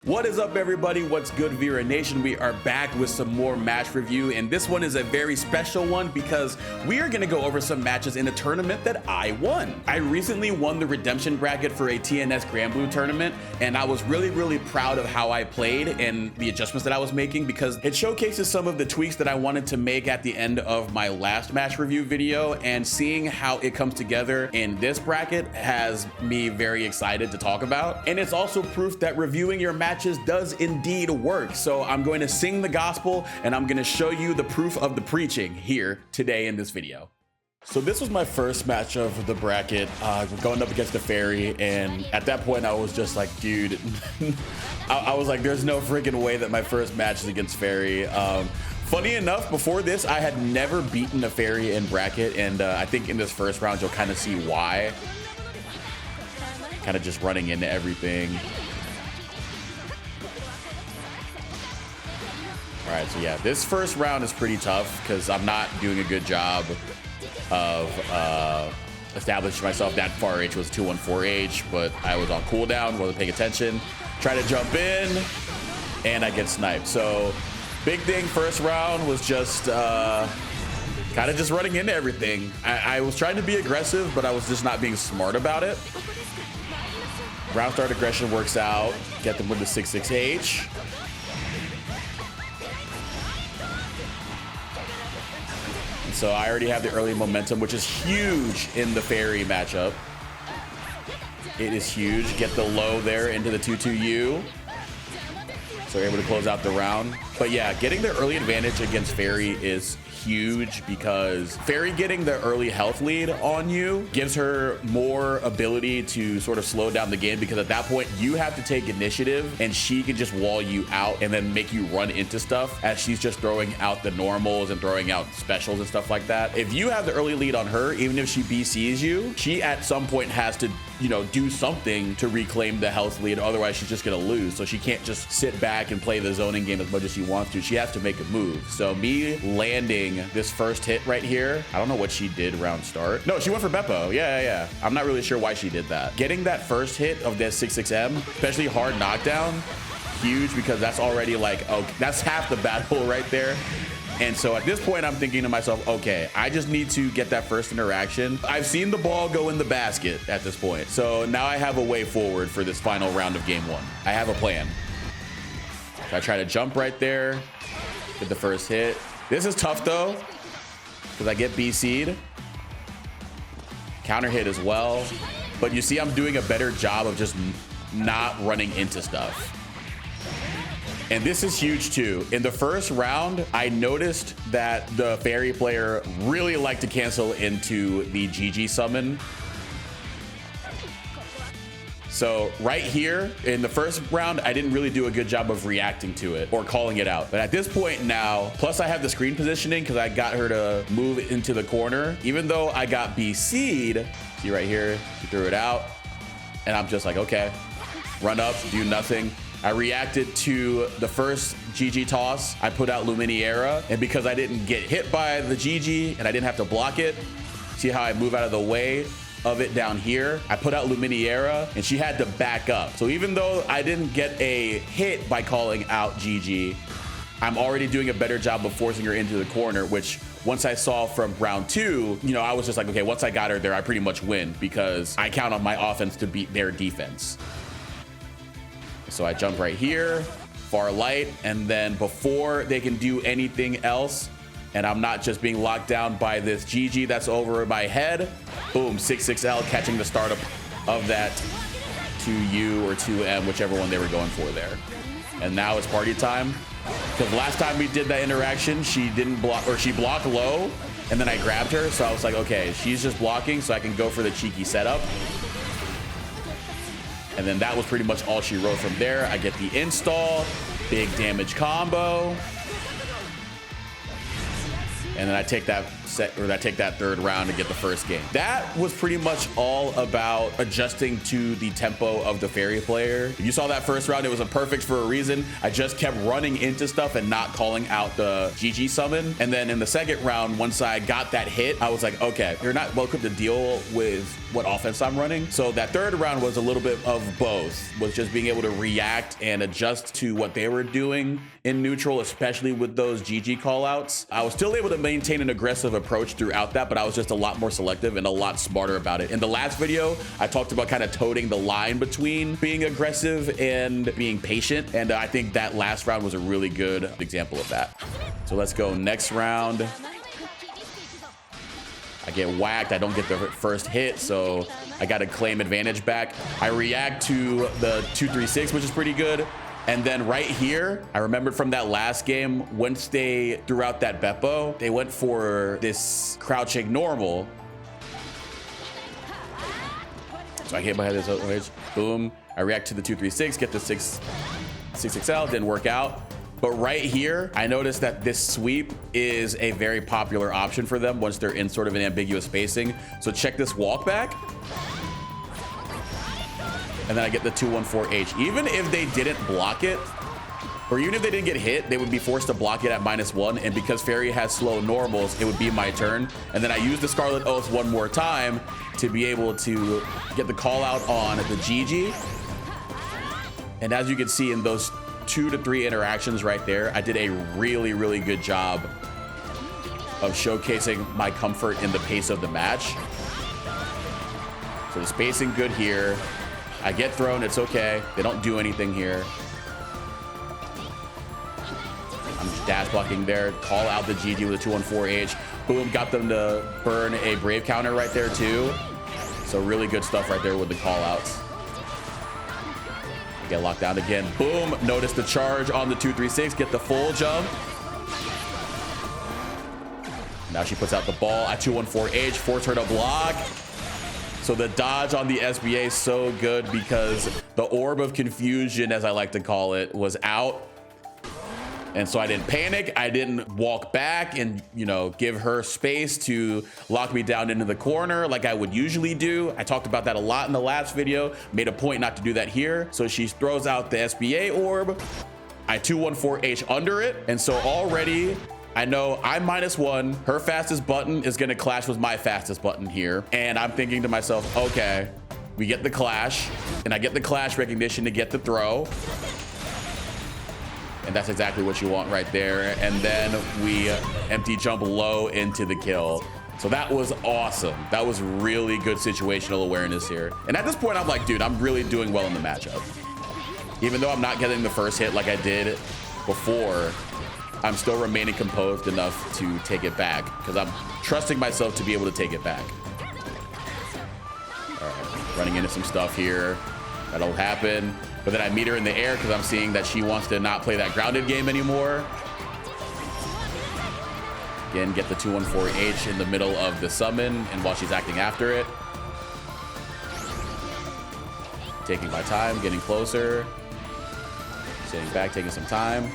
What is up, everybody? What's good, Vira Nation? We are back with some more match review, and this one is a very special one because we are going to go over some matches in a tournament that I won. I recently won the redemption bracket for a TNS Granblue tournament, and I was really proud of how I played and the adjustments that I was making because it showcases some of the tweaks that I wanted to make at the end of my last match review video, and seeing how it comes together in this bracket has me very excited to talk about. And it's also proof that reviewing your matches does indeed work. So I'm going to sing the gospel and I'm going to show you the proof of the preaching here today in this video. So this was my first match of the bracket, going up against the Ferry, and at that point I was just like, dude, I was like, there's no freaking way that my first match is against Ferry. Funny enough, before this, I had never beaten a Ferry in bracket, and I think in this first round you'll kind of see why. Kind of just running into everything. All right, so yeah, this first round is pretty tough because I'm not doing a good job of establishing myself. That far H was 214H, but I was on cooldown, wasn't paying attention. Try to jump in, and I get sniped. So big thing first round was just kind of just running into everything. I was trying to be aggressive, but I was just not being smart about it. Round start aggression works out. Get them with the 66H. So I already have the early momentum, which is huge in the Ferry matchup. It is huge. Get the low there into the 2-2U. So we're able to close out the round. But yeah, getting the early advantage against Ferry is huge because Ferry getting the early health lead on you gives her more ability to sort of slow down the game, because at that point you have to take initiative and she can just wall you out and then make you run into stuff as she's just throwing out the normals and throwing out specials and stuff like that. If you have the early lead on her, even if she BCs you, she at some point has to, you know, do something to reclaim the health lead, otherwise she's just gonna lose. So she can't just sit back and play the zoning game as much as she wants to. She has to make a move. So me landing this first hit right here, I don't know what she did round start. No, she went for Beppo. Yeah. I'm not really sure why she did that. Getting that first hit of this 66M, especially hard knockdown, huge, because that's already like, oh, that's half the battle right there. And so at this point, I'm thinking to myself, okay, I just need to get that first interaction. I've seen the ball go in the basket at this point. So now I have a way forward for this final round of game one. I have a plan. So I try to jump right there with the first hit. This is tough though, because I get BC'd. Counter hit as well. But you see, I'm doing a better job of just not running into stuff. And this is huge too. In the first round, I noticed that the Ferry player really liked to cancel into the GG summon. So right here in the first round, I didn't really do a good job of reacting to it or calling it out. But at this point now, plus I have the screen positioning because I got her to move into the corner. Even though I got BC'd, see right here, she threw it out. And I'm just like, okay, run up, do nothing. I reacted to the first GG toss. I put out Luminiera, and because I didn't get hit by the GG and I didn't have to block it, see how I move out of the way of it down here? I put out Luminiera and she had to back up. So even though I didn't get a hit by calling out GG, I'm already doing a better job of forcing her into the corner, which once I saw from round two, you know, I was just like, okay, once I got her there, I pretty much win because I count on my offense to beat their defense. So I jump right here, far light, and then before they can do anything else, and I'm not just being locked down by this GG that's over my head, boom, 66L catching the startup of that 2U or 2M, whichever one they were going for there. And now it's party time. Because last time we did that interaction, she didn't block, or she blocked low, and then I grabbed her, so I was like, okay, she's just blocking, so I can go for the cheeky setup. And then that was pretty much all she wrote from there. I get the install, big damage combo. And then I take that take that third round to get the first game. That was pretty much all about adjusting to the tempo of the Ferry player. If you saw that first round, it was a perfect for a reason. I just kept running into stuff and not calling out the GG summon. And then in the second round, once I got that hit, I was like, okay, you're not well equipped to deal with what offense I'm running. So that third round was a little bit of both, was just being able to react and adjust to what they were doing in neutral, especially with those GG callouts. I was still able to maintain an aggressive approach throughout that, but I was just a lot more selective and a lot smarter about it. In the last video, I talked about kind of toting the line between being aggressive and being patient, and I think that last round was a really good example of that. So let's go next round. I get whacked. I don't get the first hit, so I got to claim advantage back. I react to the 2-3-6, which is pretty good. And then right here, I remembered from that last game, once they threw out that Beppo, they went for this crouching normal. So I hit my head this edge. Boom. I react to the 2-3-6, get the 6-6L, didn't work out. But right here, I noticed that this sweep is a very popular option for them once they're in sort of an ambiguous spacing. So check this walk back. And then I get the 2-1-4H. Even if they didn't block it, or even if they didn't get hit, they would be forced to block it at -1. And because Ferry has slow normals, it would be my turn. And then I use the Scarlet Oath one more time to be able to get the call out on the GG. And as you can see in those 2 to 3 interactions right there, I did a really, really good job of showcasing my comfort in the pace of the match. So the spacing good here. I get thrown, it's okay. They don't do anything here. I'm just dash blocking there. Call out the GG with a 2-1-4H. Boom, got them to burn a Brave counter right there too. So really good stuff right there with the call outs. Get locked down again. Boom. Notice the charge on the 2-3-6. Get the full jump. Now she puts out the ball at 2-1-4H. Force her to block. So the dodge on the SBA is so good because the orb of confusion, as I like to call it, was out. And so I didn't panic. I didn't walk back and, you know, give her space to lock me down into the corner like I would usually do. I talked about that a lot in the last video. Made a point not to do that here. So she throws out the SBA orb. I 2-1-4H under it. And so already I know I'm -1. Her fastest button is going to clash with my fastest button here. And I'm thinking to myself, okay, we get the clash. And I get the clash recognition to get the throw. And that's exactly what you want right there. And then we empty jump low into the kill. So that was awesome. That was really good situational awareness here. And at this point, I'm like, dude, I'm really doing well in the matchup. Even though I'm not getting the first hit like I did before, I'm still remaining composed enough to take it back because I'm trusting myself to be able to take it back. All right, running into some stuff here. That'll happen. But then I meet her in the air because I'm seeing that she wants to not play that grounded game anymore. Again, get the 2-1-4H in the middle of the summon and while she's acting after it. Taking my time, getting closer. Sitting back, taking some time.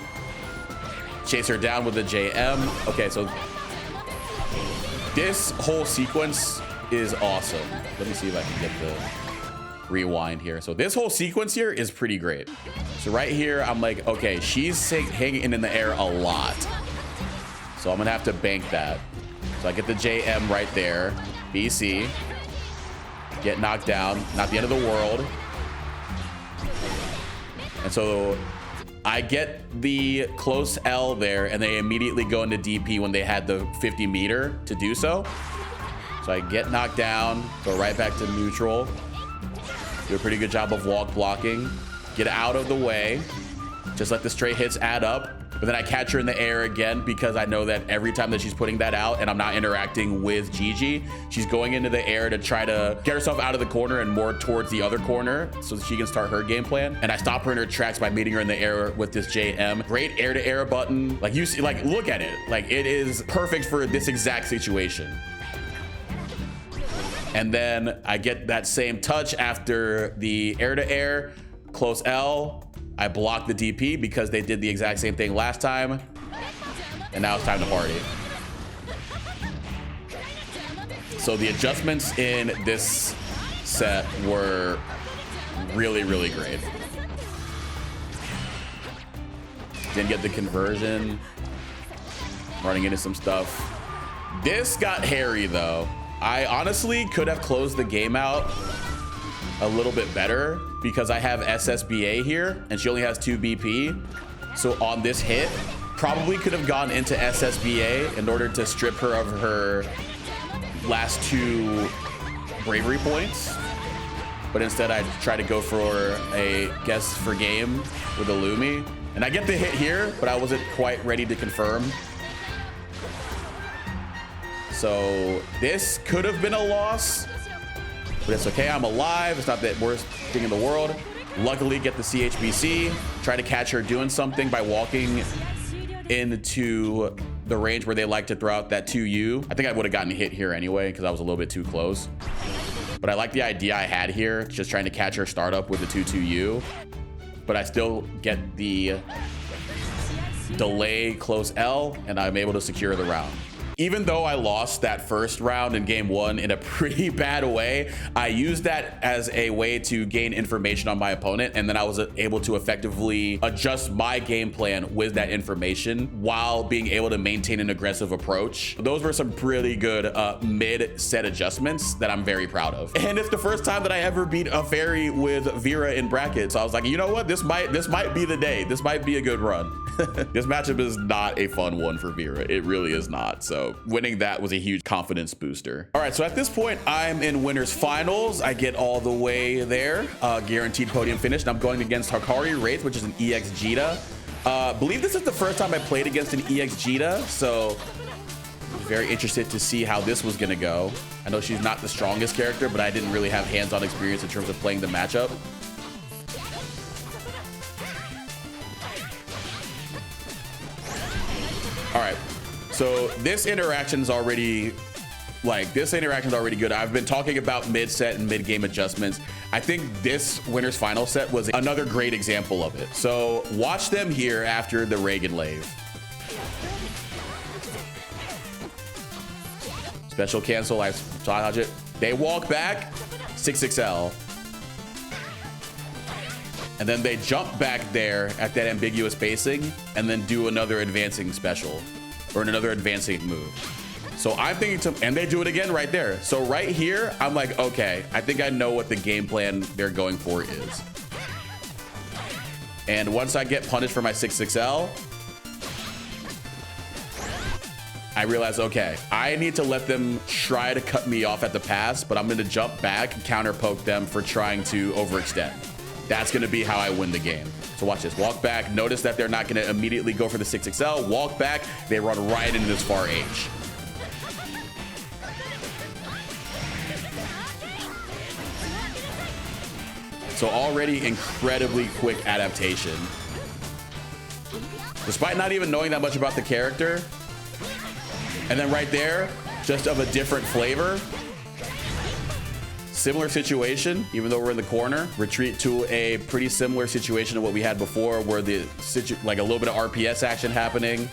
Chase her down with the JM. Okay, so this whole sequence is awesome. Let me see if I can get the rewind here. So this whole sequence here is pretty great. So right here, I'm like, okay, she's hanging in the air a lot. So I'm gonna have to bank that. So I get the JM right there. BC. Get knocked down. Not the end of the world. And so I get the close L there, and they immediately go into DP when they had the 50 meter to do so. So I get knocked down, go right back to neutral. Do a pretty good job of walk blocking. Get out of the way. Just let the straight hits add up. But then I catch her in the air again because I know that every time that she's putting that out and I'm not interacting with Gigi, she's going into the air to try to get herself out of the corner and more towards the other corner so that she can start her game plan. And I stop her in her tracks by meeting her in the air with this JM. Great air-to-air button. Like you see, like look at it. Like it is perfect for this exact situation. And then I get that same touch after the air-to-air, close L. I block the DP because they did the exact same thing last time. And now it's time to party. So the adjustments in this set were really, really great. Didn't get the conversion. Running into some stuff. This got hairy though. I honestly could have closed the game out a little bit better because I have SSBA here and she only has 2 BP. So on this hit, probably could have gone into SSBA in order to strip her of her last 2 bravery points. But instead I try to go for a guess for game with a Lumi. And I get the hit here, but I wasn't quite ready to confirm. So this could have been a loss, but it's okay. I'm alive. It's not the worst thing in the world. Luckily, get the CHBC. Try to catch her doing something by walking into the range where they like to throw out that 2U. I think I would have gotten hit here anyway because I was a little bit too close. But I like the idea I had here, just trying to catch her startup with the 2-2U. But I still get the delay close L, and I'm able to secure the round. Even though I lost that first round in game 1 in a pretty bad way, I used that as a way to gain information on my opponent, and then I was able to effectively adjust my game plan with that information while being able to maintain an aggressive approach. Those were some pretty good mid-set adjustments that I'm very proud of. And it's the first time that I ever beat a Ferry with Vira in brackets. So I was like, you know what? This might be the day. This might be a good run. This matchup is not a fun one for Vira. It really is not. So winning that was a huge confidence booster. All right, so at this point, I'm in winners finals. I get all the way there, guaranteed podium finish. And I'm going against Hikari, Wraith, which is an EX Djeeta. Believe this is the first time I played against an EX Djeeta, so very interested to see how this was gonna go. I know she's not the strongest character, but I didn't really have hands-on experience in terms of playing the matchup. All right, so this interaction's already good. I've been talking about mid-set and mid-game adjustments. I think this winner's final set was another great example of it. So watch them here after the Reagan Lave. Special cancel, I dodge it. They walk back, 6XL. And then they jump back there at that ambiguous spacing and then do another advancing special or another advancing move. So I'm thinking and they do it again right there. So right here, I'm like, okay, I think I know what the game plan they're going for is. And once I get punished for my 6XL, I realize, okay, I need to let them try to cut me off at the pass, but I'm gonna jump back and counter poke them for trying to overextend. That's gonna be how I win the game. So watch this, walk back. Notice that they're not gonna immediately go for the 6XL. Walk back, they run right into this far H. So already incredibly quick adaptation. Despite not even knowing that much about the character. And then right there, just of a different flavor. Similar situation, even though we're in the corner, retreat to a pretty similar situation to what we had before, where like a little bit of RPS action happening.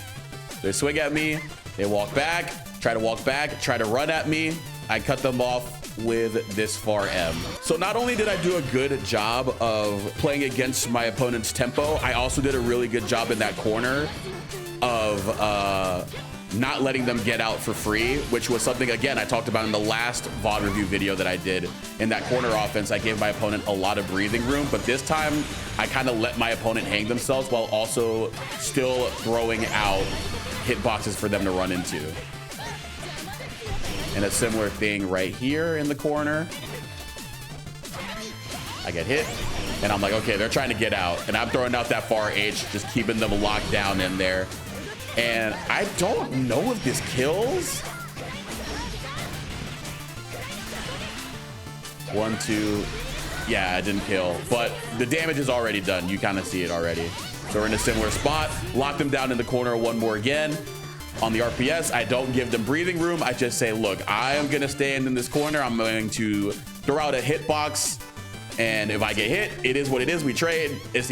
They swing at me, they walk back, try to run at me. I cut them off with this far M. So not only did I do a good job of playing against my opponent's tempo, I also did a really good job in that corner of not letting them get out for free, which was something, again, I talked about in the last VOD review video that I did. In that corner offense, I gave my opponent a lot of breathing room, but this time I kind of let my opponent hang themselves while also still throwing out hitboxes for them to run into. And a similar thing right here in the corner. I get hit, and I'm like, okay, they're trying to get out, and I'm throwing out that far H, just keeping them locked down in there. And I don't know if this kills. 1, 2. Yeah, it didn't kill, but the damage is already done. You kind of see it already. So we're in a similar spot. Lock them down in the corner one more again. On the RPS, I don't give them breathing room. I just say, look, I am going to stand in this corner. I'm going to throw out a hitbox. And if I get hit, it is what it is. We trade. It's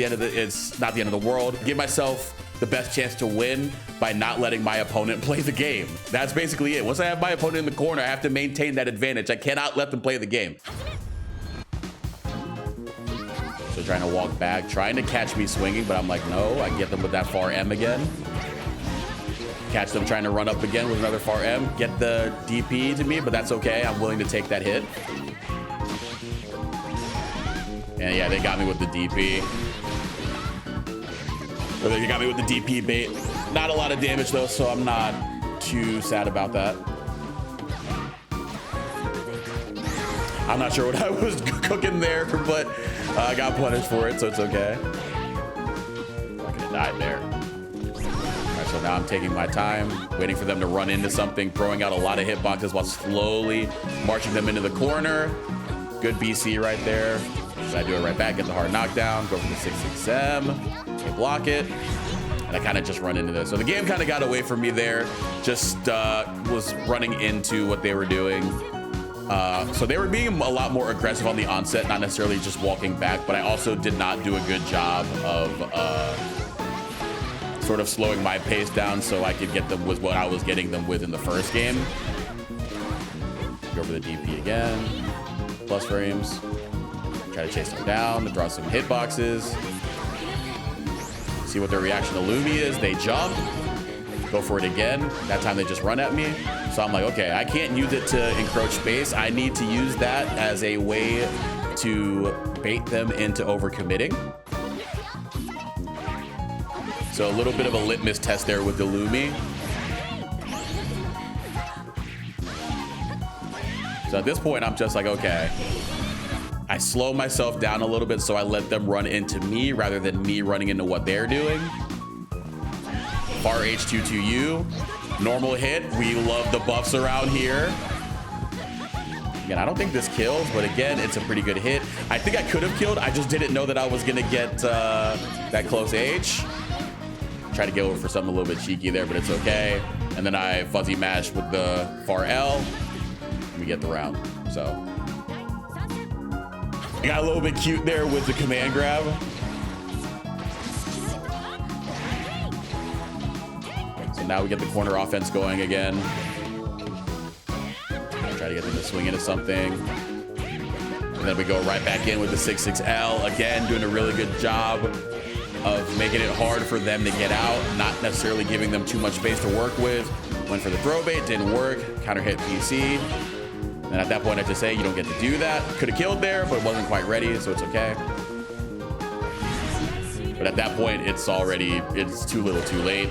not the end of the world. Give myself the best chance to win by not letting my opponent play the game. That's basically it. Once I have my opponent in the corner, I have to maintain that advantage. I cannot let them play the game. So trying to walk back, trying to catch me swinging, but I'm like, no, I get them with that far M again. Catch them trying to run up again with another far M. Get the DP to me, but that's okay. I'm willing to take that hit. And yeah, they got me with the DP. Or they got me with the DP bait. Not a lot of damage though, so I'm not too sad about that. I'm not sure what I was cooking there, but I got punished for it, so it's okay. I could have died there. All right, so now I'm taking my time, waiting for them to run into something, throwing out a lot of hitboxes while slowly marching them into the corner. Good BC right there. So I do it right back, get the hard knockdown, go for the 6-6M, they block it, and I kind of just run into this. So the game kind of got away from me there, just was running into what they were doing. So they were being a lot more aggressive on the onset, not necessarily just walking back, but I also did not do a good job of sort of slowing my pace down so I could get them with what I was getting them with in the first game. Go for the DP again, plus frames. Try to chase them down, to draw some hitboxes. See what their reaction to Lumi is. They jump, go for it again. That time they just run at me. So I'm like, okay, I can't use it to encroach space. I need to use that as a way to bait them into overcommitting. So a little bit of a litmus test there with the Lumi. So at this point, I'm just like, okay. I slow myself down a little bit so I let them run into me rather than me running into what they're doing. Far H22U, normal hit. We love the buffs around here. Again, I don't think this kills, but again, it's a pretty good hit. I think I could have killed. I just didn't know that I was gonna get that close H. Try to go for something a little bit cheeky there, but it's okay. And then I fuzzy mash with the far L. And we get the round, so. I got a little bit cute there with the command grab. So now we get the corner offense going again. Try to get them to swing into something. And then we go right back in with the 6-6L. Again, doing a really good job of making it hard for them to get out, not necessarily giving them too much space to work with. Went for the throw bait, didn't work. Counter hit PC. And at that point, I just say, you don't get to do that. Could have killed there, but it wasn't quite ready, so it's okay. But at that point, it's too little too late.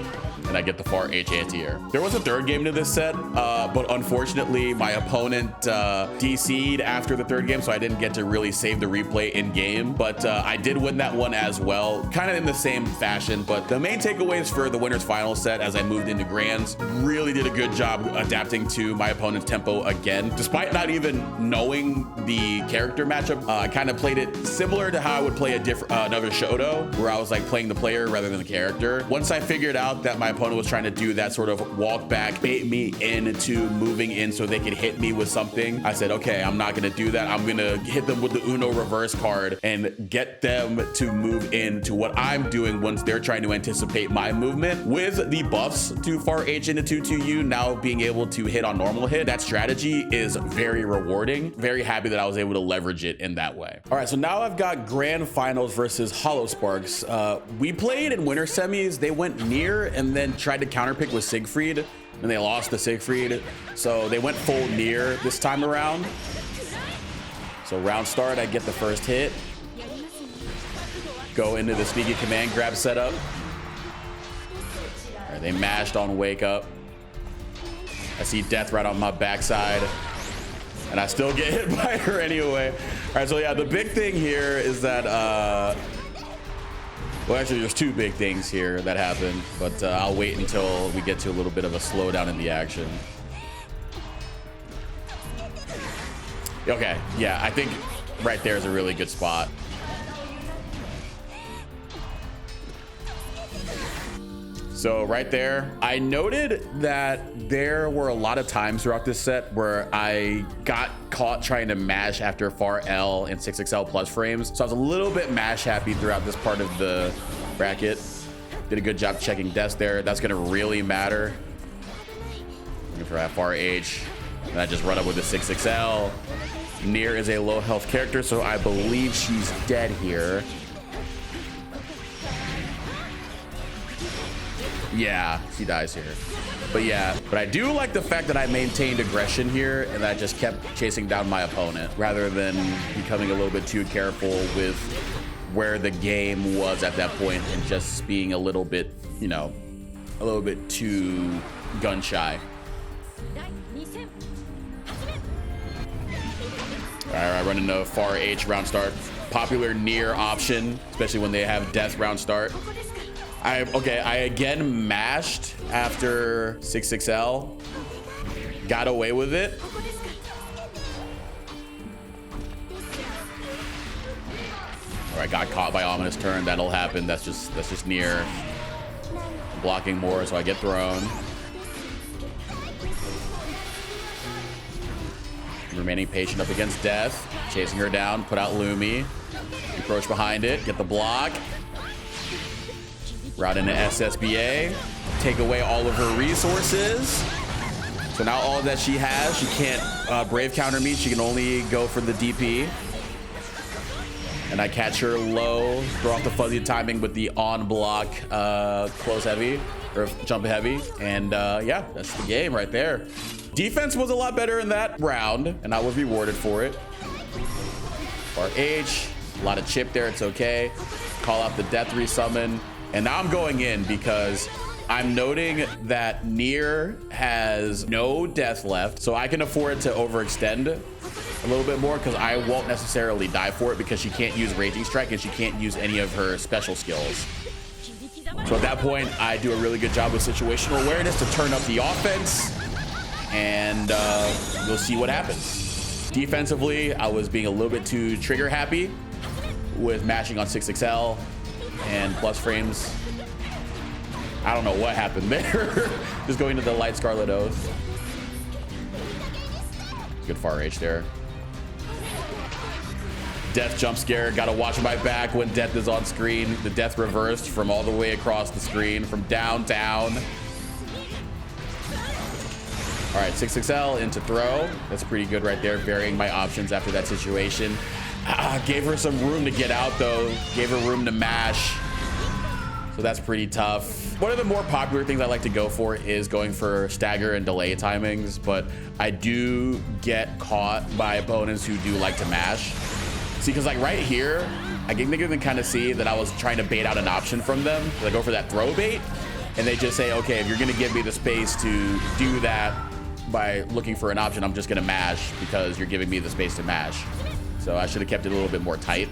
And I get the far H anti-air. There was a third game to this set, but unfortunately, my opponent DC'd after the third game, so I didn't get to really save the replay in game. But I did win that one as well, kind of in the same fashion. But the main takeaways for the winners final set as I moved into Grands, really did a good job adapting to my opponent's tempo again. Despite not even knowing the character matchup, I kind of played it similar to how I would play another Shoto, where I was like playing the player rather than the character. Once I figured out that my opponent was trying to do that sort of walk back, bait me into moving in so they could hit me with something, I said, okay, I'm not gonna do that. I'm gonna hit them with the Uno reverse card and get them to move into what I'm doing once they're trying to anticipate my movement. With the buffs to far H into 2-2U now being able to hit on normal hit, that strategy is very rewarding. Very happy that I was able to leverage it in that way. All right, so now I've got Grand Finals versus holosparxz. We played in winter semis. They went Nier and then tried to counterpick with Siegfried, and they lost to Siegfried. So they went full Nier this time around. So round start, I get the first hit. Go into the sneaky command grab setup. All right, they mashed on wake up. I see death right on my backside, and I still get hit by her anyway. All right, so yeah, the big thing here is that, well, actually, there's two big things here that happen, but I'll wait until we get to a little bit of a slowdown in the action. Okay, yeah, I think right there is a really good spot. So right there, I noted that there were a lot of times throughout this set where I got caught trying to mash after far L and 6XL plus frames. So I was a little bit mash happy throughout this part of the bracket. Did a good job checking deaths there. That's gonna really matter. Looking for that far H. And I just run up with the 6XL. Nier is a low health character, so I believe she's dead here. Yeah, she dies here. But yeah, but I do like the fact that I maintained aggression here and that I just kept chasing down my opponent rather than becoming a little bit too careful with where the game was at that point and just being a little bit, you know, a little bit too gun shy. All right, I run into far H round start. Popular Nier option, especially when they have death round start. I again mashed after 6XL. Got away with it. All right, got caught by Ominous Turn. That'll happen. That's just Nier. Blocking more, so I get thrown. Remaining patient up against death. Chasing her down. Put out Lumi. Approach behind it. Get the block. Route into SSBA. Take away all of her resources. So now all that she has, she can't Brave counter me. She can only go for the DP. And I catch her low. Throw off the fuzzy timing with the on block close heavy. Or jump heavy. And yeah, that's the game right there. Defense was a lot better in that round, and I was rewarded for it. Far H, a lot of chip there, it's okay. Call out the death resummon. And now I'm going in because I'm noting that Nier has no death left, so I can afford to overextend a little bit more because I won't necessarily die for it because she can't use Raging Strike and she can't use any of her special skills. So at that point, I do a really good job with situational awareness to turn up the offense. And we'll see what happens. Defensively, I was being a little bit too trigger happy with mashing on 6XL and plus frames. I don't know what happened there. Just going to the Light Scarlet Oath. Good far H there. Death jump scare. Gotta watch my back when death is on screen. The death reversed from all the way across the screen from downtown. All right, 6XL into throw. That's pretty good right there, varying my options after that situation. Gave her some room to get out though. Gave her room to mash. So that's pretty tough. One of the more popular things I like to go for is going for stagger and delay timings, but I do get caught by opponents who do like to mash. See, because like right here, I think they can kind of see that I was trying to bait out an option from them. I go for that throw bait, and they just say, okay, if you're gonna give me the space to do that, by looking for an option, I'm just gonna mash because you're giving me the space to mash. So I should have kept it a little bit more tight.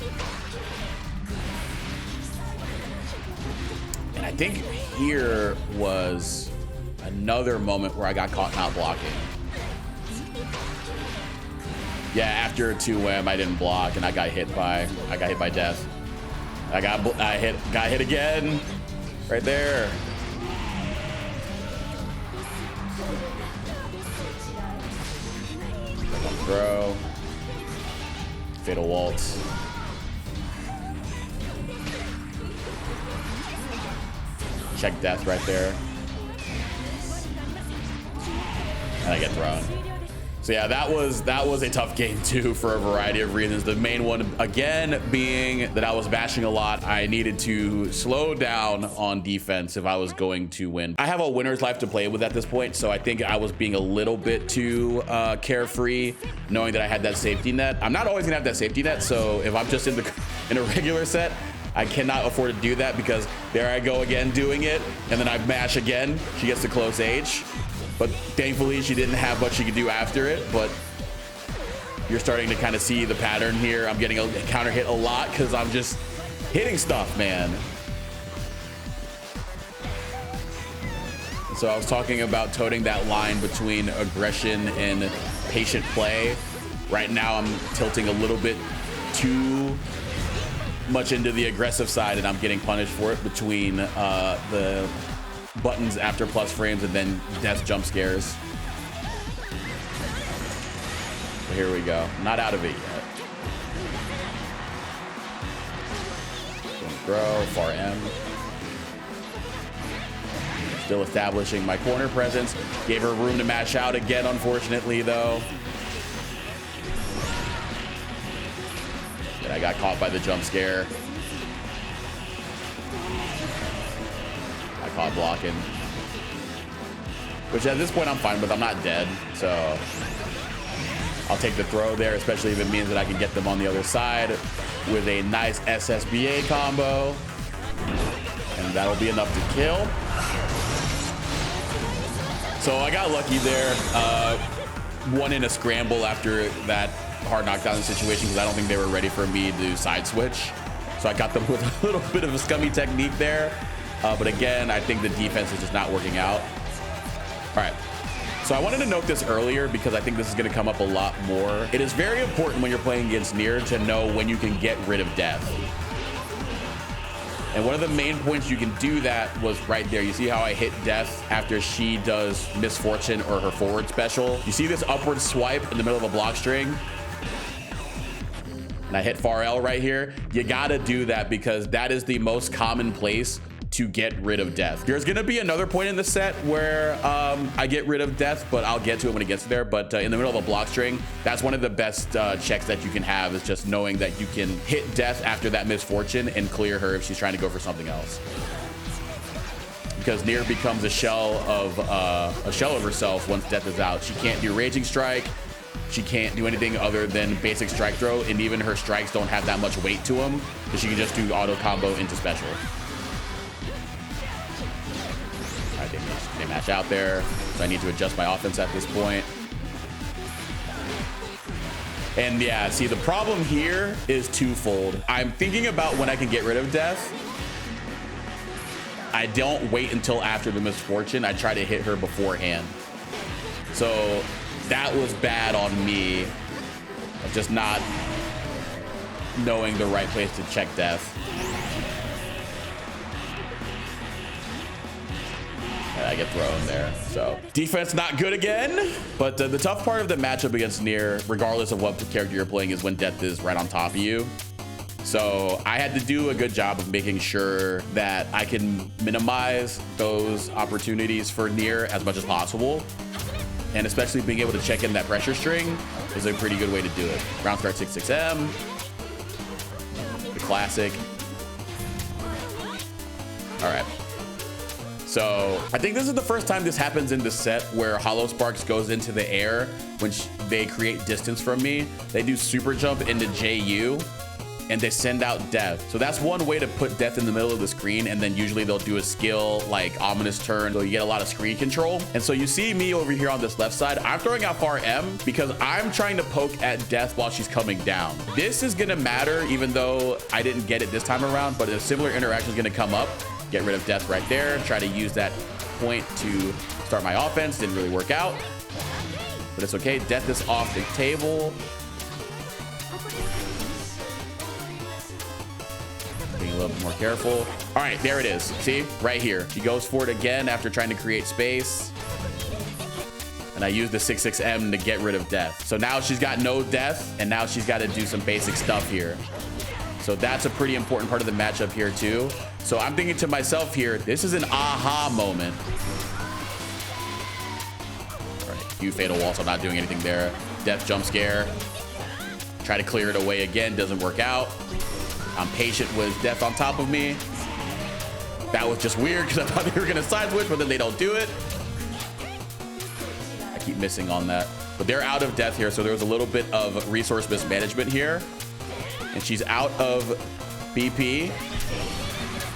And I think here was another moment where I got caught not blocking. Yeah, after 2M, I didn't block and I got hit by death. I got hit again right there. Throw. Fatal waltz. Check death right there. And I get thrown. So yeah, that was a tough game too for a variety of reasons. The main one again being that I was bashing a lot. I needed to slow down on defense if I was going to win. I have a winner's life to play with at this point, so I think I was being a little bit too carefree, knowing that I had that safety net. I'm not always gonna have that safety net, so if I'm just in a regular set, I cannot afford to do that because there I go again doing it, and then I mash again. She gets to close H. But thankfully, she didn't have what she could do after it. But you're starting to kind of see the pattern here. I'm getting a counter hit a lot because I'm just hitting stuff, man. So I was talking about toting that line between aggression and patient play. Right now, I'm tilting a little bit too much into the aggressive side, and I'm getting punished for it between the buttons after plus frames and then death jump scares. But here we go. Not out of it yet. Throw, far M. Still establishing my corner presence. Gave her room to mash out again, unfortunately, though. And I got caught by the jump scare. I caught blocking. Which at this point I'm fine with. I'm not dead, so I'll take the throw there, especially if it means that I can get them on the other side with a nice SSBA combo. And that'll be enough to kill. So I got lucky there. Won in a scramble after that hard knockdown situation because I don't think they were ready for me to side switch. So I got them with a little bit of a scummy technique there. But again, I think the defense is just not working out. All right. So I wanted to note this earlier because I think this is going to come up a lot more. It is very important when you're playing against Nier to know when you can get rid of death. And one of the main points you can do that was right there. You see how I hit death after she does misfortune or her forward special. You see this upward swipe in the middle of a block string? And I hit far L right here. You gotta do that because that is the most common place to get rid of death. There's gonna be another point in the set where I get rid of death, but I'll get to it when it gets there. But in the middle of a block string, that's one of the best checks that you can have, is just knowing that you can hit death after that misfortune and clear her if she's trying to go for something else. Because Nier becomes a shell of herself once death is out. She can't do raging strike. She can't do anything other than basic strike throw, and even her strikes don't have that much weight to them, because she can just do auto combo into special. They match out there, so I need to adjust my offense at this point. And yeah, see, the problem here is twofold. I'm thinking about when I can get rid of death. I don't wait until after the misfortune. I try to hit her beforehand. So that was bad on me, of just not knowing the right place to check death. I get thrown there. So defense not good again. But the tough part of the matchup against Nier, regardless of what character you're playing, is when death is right on top of you. So I had to do a good job of making sure that I can minimize those opportunities for Nier as much as possible. And especially being able to check in that pressure string is a pretty good way to do it. Ground start 6-6M. The classic. All right. So I think this is the first time this happens in the set where holosparxz goes into the air when they create distance from me. They do super jump into JU and they send out death. So that's one way to put death in the middle of the screen, and then usually they'll do a skill like ominous turn, so you get a lot of screen control. And so you see me over here on this left side, I'm throwing out far M because I'm trying to poke at death while she's coming down. This is gonna matter even though I didn't get it this time around, but a similar interaction is gonna come up. Get rid of death right there. Try to use that point to start my offense. Didn't really work out, but it's okay. Death is off the table. Being a little bit more careful. All right, there it is. See, right here. She goes for it again after trying to create space. And I use the 6-6M to get rid of death. So now she's got no death, and now she's got to do some basic stuff here. So that's a pretty important part of the matchup here too. So I'm thinking to myself here, this is an aha moment. All right, few fatal walls. I'm not doing anything there. Death jump scare. Try to clear it away again. Doesn't work out. I'm patient with death on top of me. That was just weird because I thought they were going to side switch, but then they don't do it. I keep missing on that. But they're out of death here, so there was a little bit of resource mismanagement here. And she's out of BP.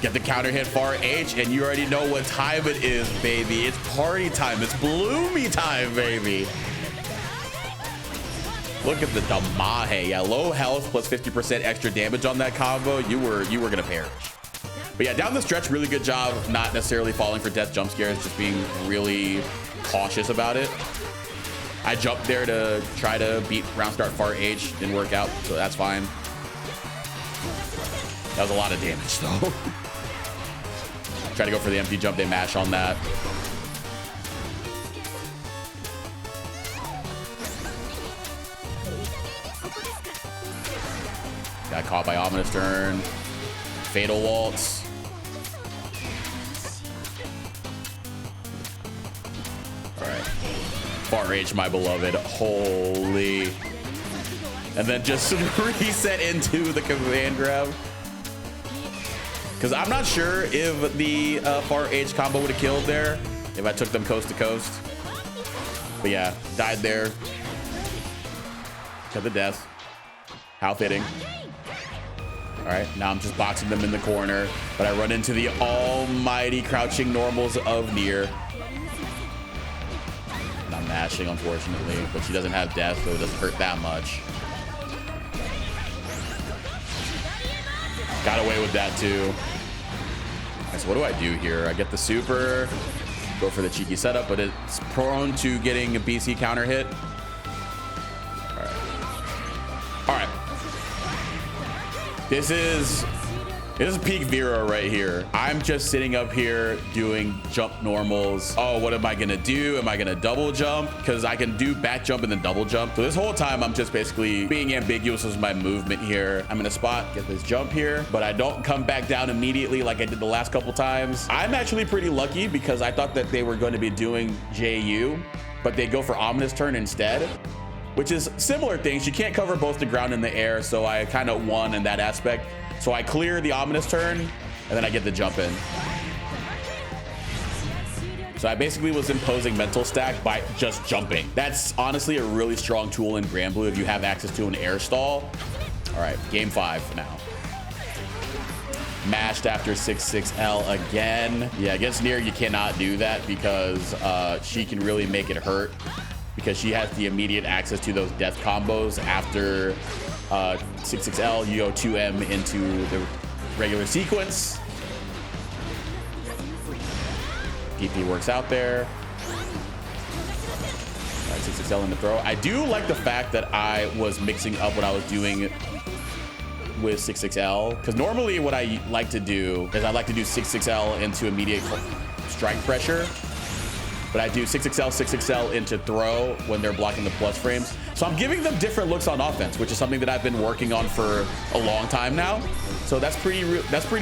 Get the counter hit far H, and you already know what time it is, baby. It's party time. It's bloomy time, baby. Look at the Damahe. Yeah, low health plus 50% extra damage on that combo. You were gonna perish. But yeah, down the stretch, really good job not necessarily falling for death jump scares, just being really cautious about it. I jumped there to try to beat round start far H. Didn't work out, so that's fine. That was a lot of damage though. Try to go for the empty jump. They mash on that. Got caught by ominous turn. Fatal waltz. Far H, my beloved. Holy. And then just reset into the command grab. Because I'm not sure if the Far H combo would have killed there if I took them coast to coast. But yeah, died there. To the death. How fitting. All right, now I'm just boxing them in the corner, but I run into the almighty crouching normals of Nier. And I'm mashing, unfortunately, but she doesn't have death, so it doesn't hurt that much. Got away with that too. All right, so what do I do here? I get the super, go for the cheeky setup, but it's prone to getting a BC counter hit. All right. All right. This is peak Vira right here. I'm just sitting up here doing jump normals. Oh, what am I gonna do? Am I gonna double jump? Because I can do back jump and then double jump. So this whole time I'm just basically being ambiguous with my movement here. I'm in a spot, get this jump here, but I don't come back down immediately like I did the last couple times. I'm actually pretty lucky because I thought that they were going to be doing JU, but they go for ominous turn instead, which is similar things. You can't cover both the ground and the air, so I kind of won in that aspect. So I clear the ominous turn, and then I get the jump in. So I basically was imposing mental stack by just jumping. That's honestly a really strong tool in Granblue if you have access to an air stall. All right, game 5 now. Mashed after 6-6L again. Yeah, against Nier, you cannot do that because she can really make it hurt, because she has the immediate access to those death combos. After 6-6L, you go 2M into the regular sequence. PP works out there. All right, 6-6L in the throw. I do like the fact that I was mixing up what I was doing with 6-6L, because normally what I like to do is I like to do 6-6L into immediate strike pressure. But I do 6-6L, 6-6L into throw when they're blocking the plus frames. So I'm giving them different looks on offense, which is something that I've been working on for a long time now. So that's pretty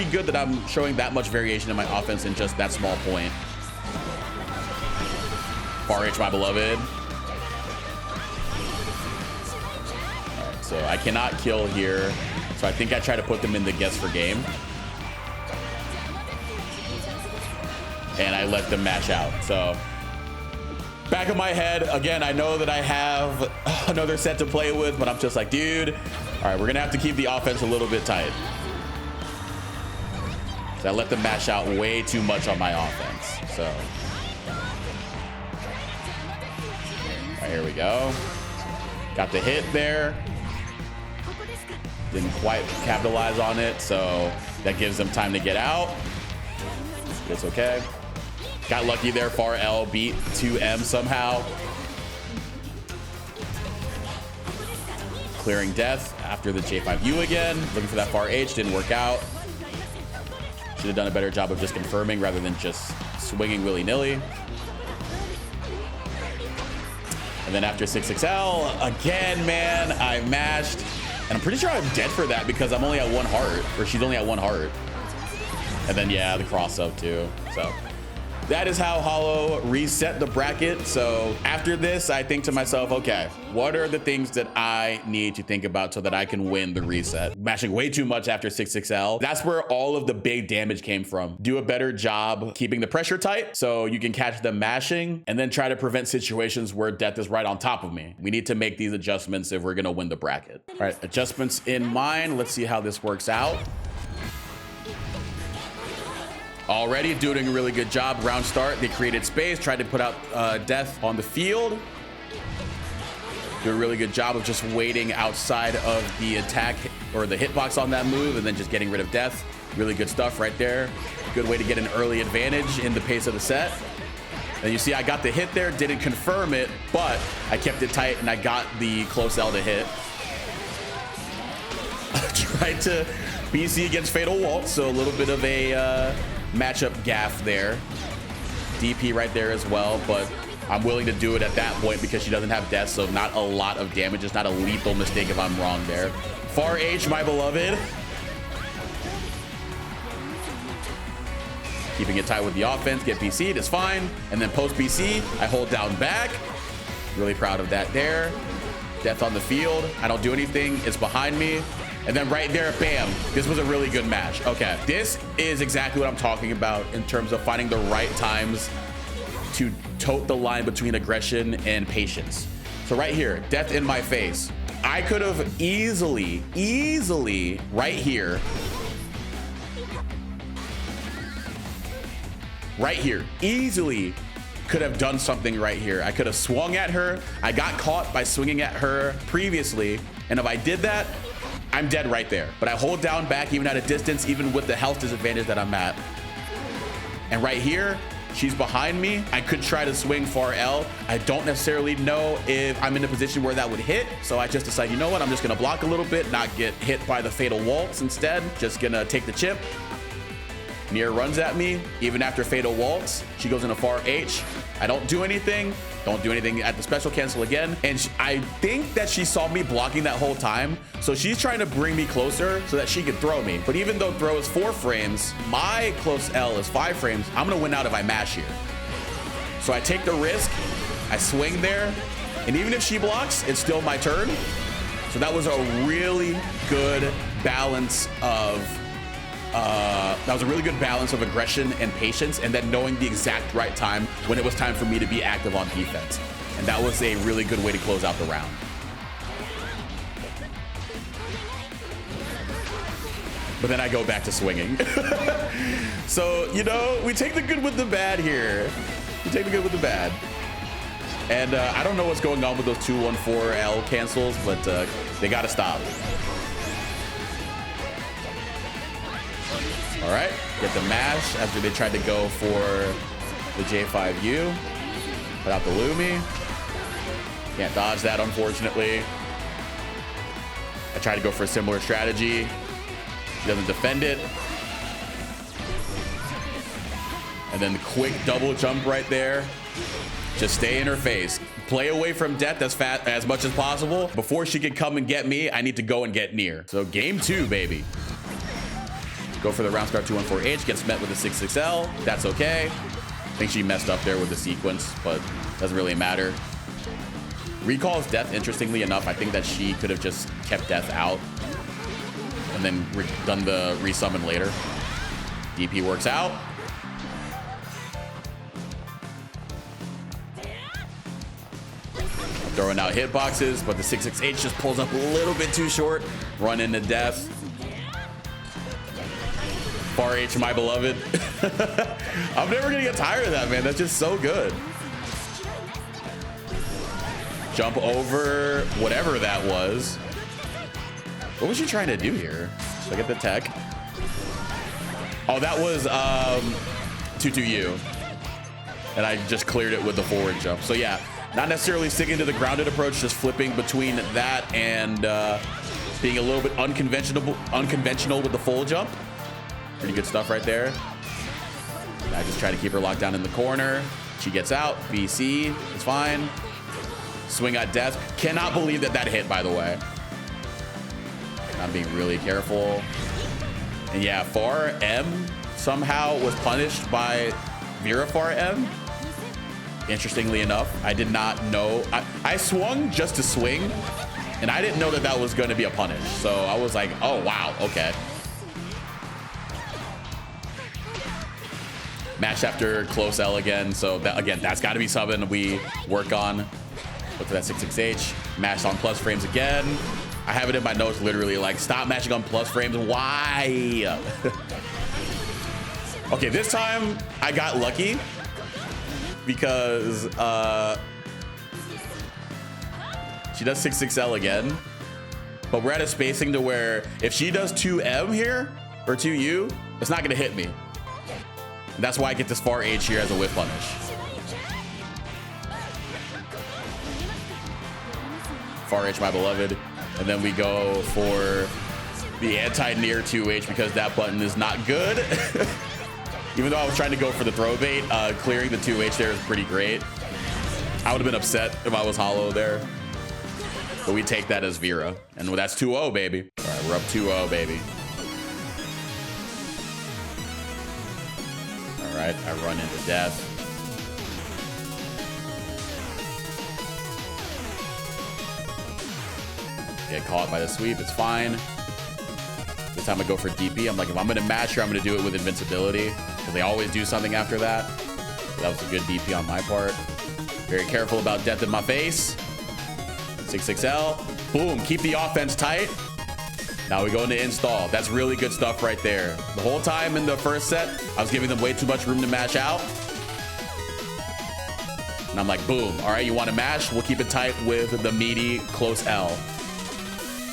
good that I'm showing that much variation in my offense in just that small point. Far H, my beloved. All right, so I cannot kill here. So I think I try to put them in the guess for game. And I let them mash out. So back of my head, again, I know that I have another set to play with, but I'm just like, dude, all right, we're gonna have to keep the offense a little bit tight. So I let them mash out way too much on my offense. So, all right, here we go. Got the hit there. Didn't quite capitalize on it, so that gives them time to get out. It's okay. Got lucky there. Far L beat 2M somehow. Clearing death after the J5U again. Looking for that Far H. Didn't work out. Should have done a better job of just confirming rather than just swinging willy-nilly. And then after 6-6L, again, man, I mashed. And I'm pretty sure I'm dead for that because I'm only at 1 heart. Or she's only at 1 heart. And then, yeah, the cross-up too. So that is how Holo reset the bracket. So after this, I think to myself, okay, what are the things that I need to think about so that I can win the reset? Mashing way too much after 6-6L. That's where all of the big damage came from. Do a better job keeping the pressure tight so you can catch them mashing, and then try to prevent situations where death is right on top of me. We need to make these adjustments if we're gonna win the bracket. All right, adjustments in mind. Let's see how this works out. Already doing a really good job. Round start, they created space, tried to put out death on the field. Do a really good job of just waiting outside of the attack or the hitbox on that move and then just getting rid of death. Really good stuff right there. Good way to get an early advantage in the pace of the set. And you see I got the hit there, didn't confirm it, but I kept it tight and I got the close L to hit. Tried to BC against Fatal Waltz, so a little bit of a matchup gaff there. DP right there as well, but I'm willing to do it at that point because she doesn't have death, so not a lot of damage. It's not a lethal mistake if I'm wrong there. Far H, my beloved. Keeping it tight with the offense, get BC'd, it's fine. And then post BC, I hold down back. Really proud of that there. Death on the field. I don't do anything. It's behind me. And then right there, bam. This was a really good match. Okay, this is exactly what I'm talking about in terms of finding the right times to tote the line between aggression and patience. So right here, death in my face. I could have easily, right here, easily could have done something right here. I could have swung at her. I got caught by swinging at her previously. And if I did that, I'm dead right there. But I hold down back even at a distance, even with the health disadvantage that I'm at. And right here, she's behind me. I could try to swing far L. I don't necessarily know if I'm in a position where that would hit. So I just decided, you know what? I'm just gonna block a little bit, not get hit by the fatal waltz instead. Just gonna take the chip. Nier runs at me, even after fatal waltz. She goes into far H. I don't do anything. Don't do anything at the special cancel again. And I think that she saw me blocking that whole time. So she's trying to bring me closer so that she could throw me. But even though throw is 4 frames, my close L is 5 frames. I'm gonna win out if I mash here. So I take the risk. I swing there. And even if she blocks, it's still my turn. So that was a really good balance of aggression and patience, and then knowing the exact right time when it was time for me to be active on defense. And that was a really good way to close out the round. But then I go back to swinging. So, you know, we take the good with the bad here. We take the good with the bad. And I don't know what's going on with those 214L cancels, but they got to stop. All right, get the mash after they tried to go for the J5U. Put out the Lumi. Can't dodge that, unfortunately. I tried to go for a similar strategy. She doesn't defend it. And then the quick double jump right there. Just stay in her face. Play away from death as much as possible. Before she can come and get me, I need to go and get Nier. So game 2, baby. Go for the round start 214H, gets met with a 66L. That's okay. I think she messed up there with the sequence, but doesn't really matter. Recalls death, interestingly enough. I think that she could have just kept death out and then done the resummon later. DP works out. I'm throwing out hitboxes, but the 668 just pulls up a little bit too short. Run into death. Far H, my beloved. I'm never gonna get tired of that, man. That's just so good. Jump over whatever that was. What was she trying to do here? Look at the tech. Oh, that was 2-2U. And I just cleared it with the forward jump. So yeah, not necessarily sticking to the grounded approach, just flipping between that and being a little bit unconventional with the full jump. Pretty good stuff right there. I just try to keep her locked down in the corner. She gets out. BC. It's fine. Swing at death. Cannot believe that hit, by the way. I'm being really careful. And yeah, far M somehow was punished by Vira far M. Interestingly enough, I did not know. I swung just to swing, and I didn't know that was going to be a punish. So I was like, oh, wow, okay. Mash after close L again. So that's got to be something we work on. Look for that 66H. Mash on plus frames again. I have it in my notes literally like, stop mashing on plus frames. Why? Okay, this time I got lucky because she does 66L again. But we're at a spacing to where if she does 2M here or 2U, it's not going to hit me. That's why I get this far H here as a whiff punish. Far H, my beloved. And then we go for the anti-Nier 2H because that button is not good. Even though I was trying to go for the throw bait, clearing the 2H there is pretty great. I would have been upset if I was hollow there. But we take that as Vira. And that's 2-0, baby. All right, we're up 2-0, baby. All right, I run into death. Get caught by the sweep, it's fine. This time I go for DP. I'm like, if I'm gonna match her, I'm gonna do it with invincibility, because they always do something after that. So that was a good DP on my part. Very careful about death in my face. 6XL. Boom, keep the offense tight. Now we go into install. That's really good stuff right there. The whole time in the first set, I was giving them way too much room to mash out. And I'm like, boom. All right, you want to mash? We'll keep it tight with the meaty close L.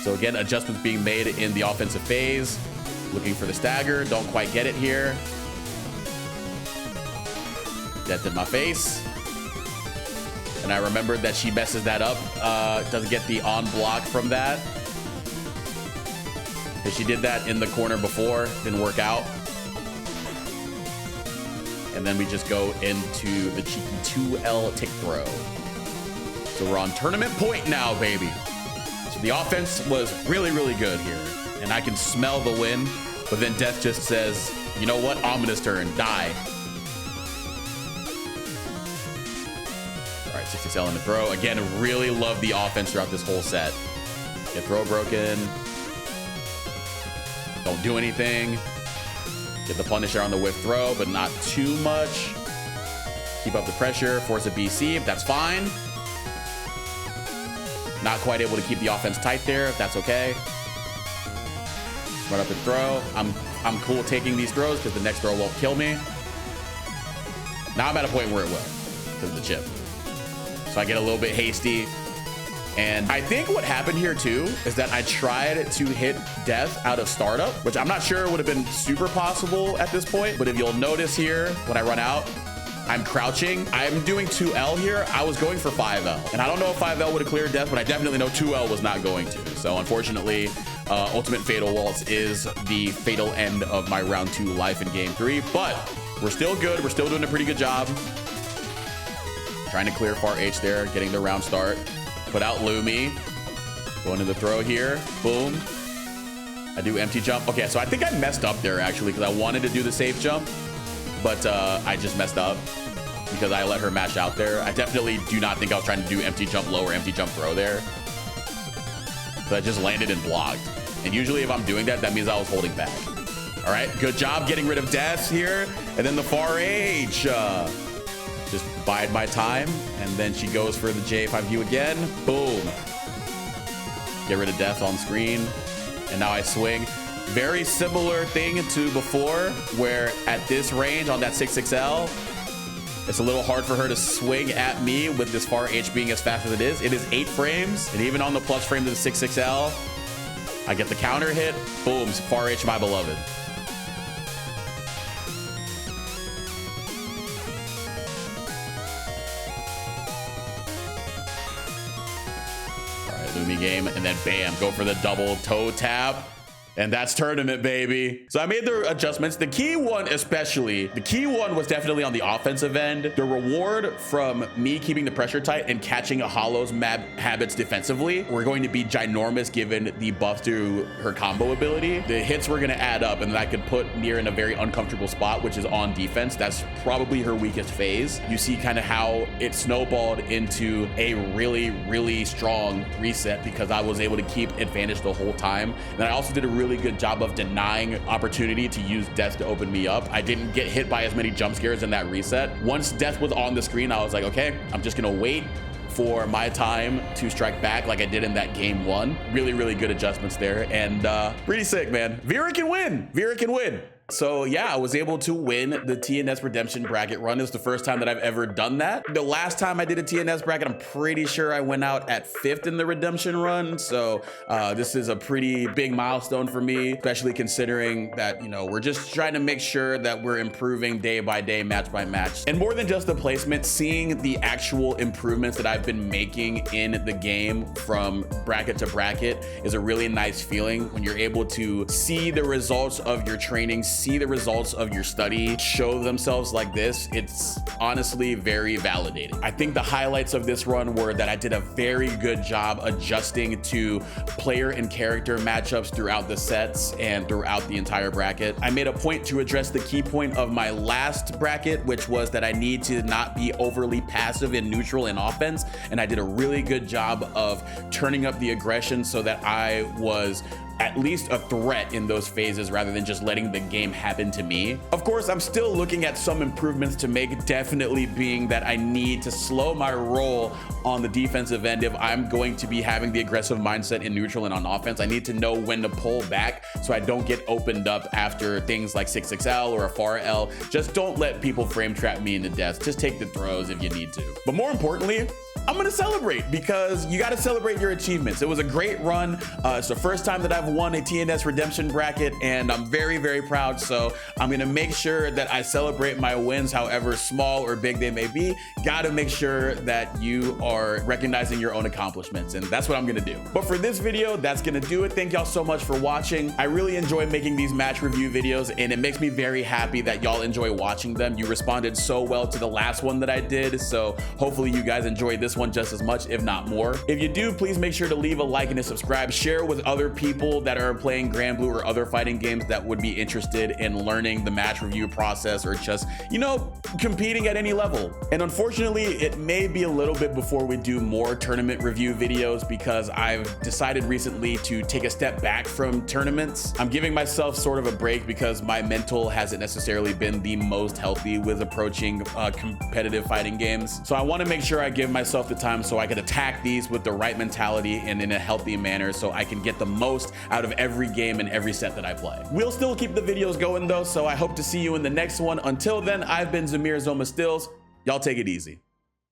So again, adjustments being made in the offensive phase. Looking for the stagger. Don't quite get it here. Death in my face. And I remembered that she messes that up. Doesn't get the on block from that. She did that in the corner before, didn't work out. And then we just go into the cheeky 2L tick throw. So we're on tournament point now, baby. So the offense was really, really good here. And I can smell the win, but then Death just says, you know what? Ominous turn, die. All right, 6XL in the throw. Again, really love the offense throughout this whole set. Get throw broken. Don't do anything. Get the Punisher on the whiff throw, but not too much. Keep up the pressure. Force a BC. That's fine. Not quite able to keep the offense tight there. That's okay. Run up and throw. I'm cool taking these throws because the next throw won't kill me. Now I'm at a point where it will because of the chip. So I get a little bit hasty. And I think what happened here too is that I tried to hit Death out of startup, which I'm not sure would have been super possible at this point. But if you'll notice here, when I run out, I'm crouching. I'm doing 2L here. I was going for 5L. And I don't know if 5L would have cleared Death, but I definitely know 2L was not going to. So unfortunately, Ultimate Fatal Waltz is the fatal end of my round 2 life in game 3. But we're still good. We're still doing a pretty good job. Trying to clear far H there, getting the round start. Put out Lumi. Going to the throw here. Boom. I do empty jump. Okay, so I think I messed up there actually because I wanted to do the safe jump, but I just messed up because I let her mash out there. I definitely do not think I was trying to do empty jump low or empty jump throw there. So I just landed and blocked. And usually if I'm doing that, that means I was holding back. All right, good job getting rid of Death here. And then the far H. Just bide my time, and then she goes for the J5U again. Boom. Get rid of Death on screen, and now I swing. Very similar thing to before, where at this range on that 6XL, it's a little hard for her to swing at me with this far H being as fast as it is. It is 8 frames, and even on the plus frame to the 6XL, I get the counter hit. Boom, far H, my beloved. Lumi game, and then bam, go for the double toe tap. And that's tournament, baby. So I made the adjustments. The key one especially, the key one was definitely on the offensive end. The reward from me keeping the pressure tight and catching a Hollow's map habits defensively were going to be ginormous given the buff to her combo ability. The hits were gonna add up, and then I could put Nier in a very uncomfortable spot, which is on defense. That's probably her weakest phase. You see kind of how it snowballed into a really, really strong reset because I was able to keep advantage the whole time. And then I also did a really good job of denying opportunity to use Death to open me up. I didn't get hit by as many jump scares in that reset. Once Death was on the screen, I was like, okay, I'm just gonna wait for my time to strike back like I did in that game 1. Really, really good adjustments there, and pretty sick, man. Vira can win. Vira can win. So yeah, I was able to win the TNS Redemption bracket run. It's the first time that I've ever done that. The last time I did a TNS bracket, I'm pretty sure I went out at 5th in the Redemption run. So this is a pretty big milestone for me, especially considering that, you know, we're just trying to make sure that we're improving day by day, match by match. And more than just the placement, seeing the actual improvements that I've been making in the game from bracket to bracket is a really nice feeling when you're able to see the results of your training, see the results of your study show themselves like this, it's honestly very validating. I think the highlights of this run were that I did a very good job adjusting to player and character matchups throughout the sets and throughout the entire bracket. I made a point to address the key point of my last bracket, which was that I need to not be overly passive in neutral and offense, and I did a really good job of turning up the aggression so that I was at least a threat in those phases rather than just letting the game happen to me. Of course, I'm still looking at some improvements to make, definitely being that I need to slow my roll on the defensive end if I'm going to be having the aggressive mindset in neutral and on offense. I need to know when to pull back so I don't get opened up after things like 6XL or a far L. Just don't let people frame trap me into death. Just take the throws if you need to. But more importantly, I'm gonna celebrate, because you gotta celebrate your achievements. It was a great run. It's the first time that I've won a TNS redemption bracket, and I'm very, very proud. So I'm gonna make sure that I celebrate my wins, however small or big they may be. Gotta make sure that you are recognizing your own accomplishments, and that's what I'm gonna do. But for this video, that's gonna do it. Thank y'all so much for watching. I really enjoy making these match review videos, and it makes me very happy that y'all enjoy watching them. You responded so well to the last one that I did, so hopefully you guys enjoyed this one just as much, if not more. If you do, please make sure to leave a like and a subscribe. Share with other people that are playing Granblue or other fighting games that would be interested in learning the match review process, or just, you know, competing at any level. And unfortunately, it may be a little bit before we do more tournament review videos, because I've decided recently to take a step back from tournaments. I'm giving myself sort of a break because my mental hasn't necessarily been the most healthy with approaching competitive fighting games. So I want to make sure I give myself the time so I could attack these with the right mentality and in a healthy manner, so I can get the most out of every game and every set that I play. We'll still keep the videos going though, so I hope to see you in the next one. Until then, I've been Zamir Zoma Stills. Y'all take it easy.